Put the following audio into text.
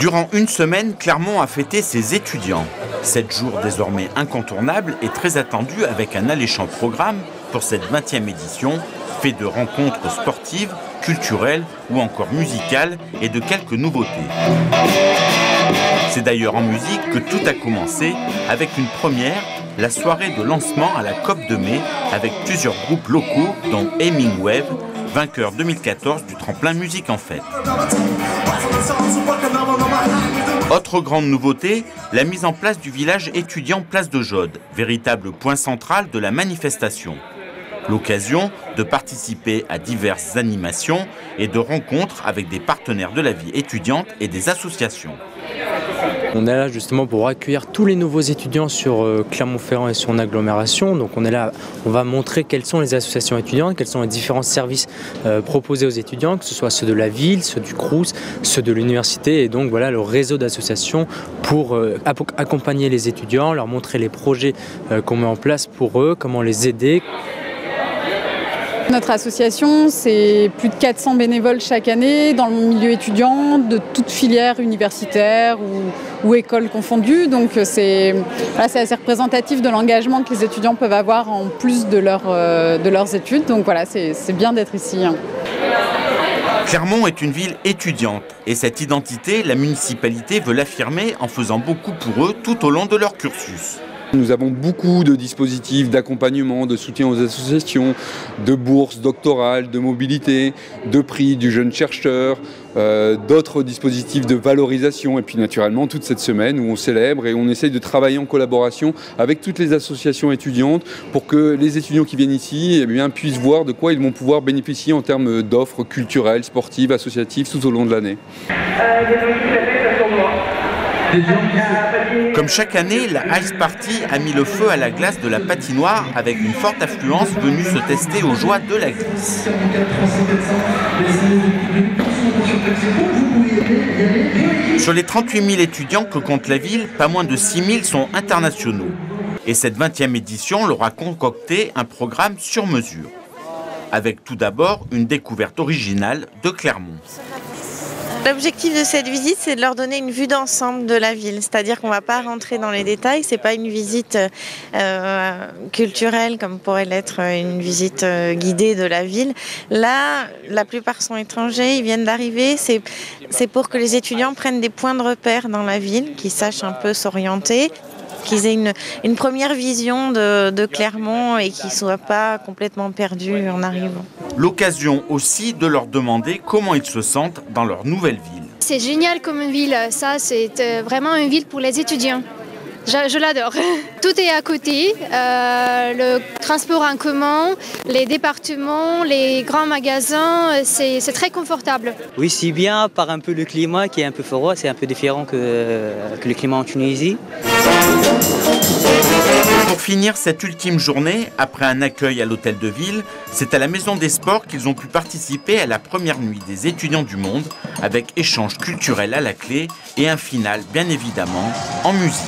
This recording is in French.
Durant une semaine, Clermont a fêté ses étudiants. 7 jours désormais incontournables et très attendus avec un alléchant programme pour cette 20e édition, fait de rencontres sportives, culturelles ou encore musicales et de quelques nouveautés. C'est d'ailleurs en musique que tout a commencé avec une première, la soirée de lancement à la COP de mai avec plusieurs groupes locaux dont Aiming Wave, vainqueur 2014 du tremplin Musique en Fête. Autre grande nouveauté, la mise en place du village étudiant Place de Jaude, véritable point central de la manifestation. L'occasion de participer à diverses animations et de rencontres avec des partenaires de la vie étudiante et des associations. On est là justement pour accueillir tous les nouveaux étudiants sur Clermont-Ferrand et son agglomération. Donc on est là, on va montrer quelles sont les associations étudiantes, quels sont les différents services proposés aux étudiants, que ce soit ceux de la ville, ceux du Crous, ceux de l'université et donc voilà le réseau d'associations pour accompagner les étudiants, leur montrer les projets qu'on met en place pour eux, comment les aider. Notre association, c'est plus de 400 bénévoles chaque année dans le milieu étudiant, de toutes filières universitaires ou écoles confondues. Donc c'est assez représentatif de l'engagement que les étudiants peuvent avoir en plus de leurs études. Donc voilà, c'est bien d'être ici. Clermont est une ville étudiante et cette identité, la municipalité veut l'affirmer en faisant beaucoup pour eux tout au long de leur cursus. Nous avons beaucoup de dispositifs d'accompagnement, de soutien aux associations, de bourses doctorales, de mobilité, de prix du jeune chercheur, d'autres dispositifs de valorisation et puis naturellement toute cette semaine où on célèbre et on essaye de travailler en collaboration avec toutes les associations étudiantes pour que les étudiants qui viennent ici puissent voir de quoi ils vont pouvoir bénéficier en termes d'offres culturelles, sportives, associatives tout au long de l'année. Comme chaque année, la Ice Party a mis le feu à la glace de la patinoire avec une forte affluence venue se tester aux joies de la glisse. Sur les 38 000 étudiants que compte la ville, pas moins de 6 000 sont internationaux. Et cette 20e édition leur a concocté un programme sur mesure. Avec tout d'abord une découverte originale de Clermont. L'objectif de cette visite, c'est de leur donner une vue d'ensemble de la ville. C'est-à-dire qu'on ne va pas rentrer dans les détails. Ce n'est pas une visite culturelle comme pourrait l'être une visite guidée de la ville. Là, la plupart sont étrangers, ils viennent d'arriver. C'est pour que les étudiants prennent des points de repère dans la ville, qu'ils sachent un peu s'orienter, qu'ils aient une première vision de Clermont et qu'ils ne soient pas complètement perdus en arrivant. L'occasion aussi de leur demander comment ils se sentent dans leur nouvelle ville. C'est génial comme ville, ça c'est vraiment une ville pour les étudiants. Je l'adore. Tout est à côté, le transport en commun, les départements, les grands magasins, c'est très confortable. Oui, c'est bien, par un peu le climat qui est un peu froid, c'est un peu différent que le climat en Tunisie. Pour finir cette ultime journée, après un accueil à l'hôtel de ville, c'est à la Maison des Sports qu'ils ont pu participer à la première nuit des étudiants du monde, avec échanges culturels à la clé et un final bien évidemment en musique.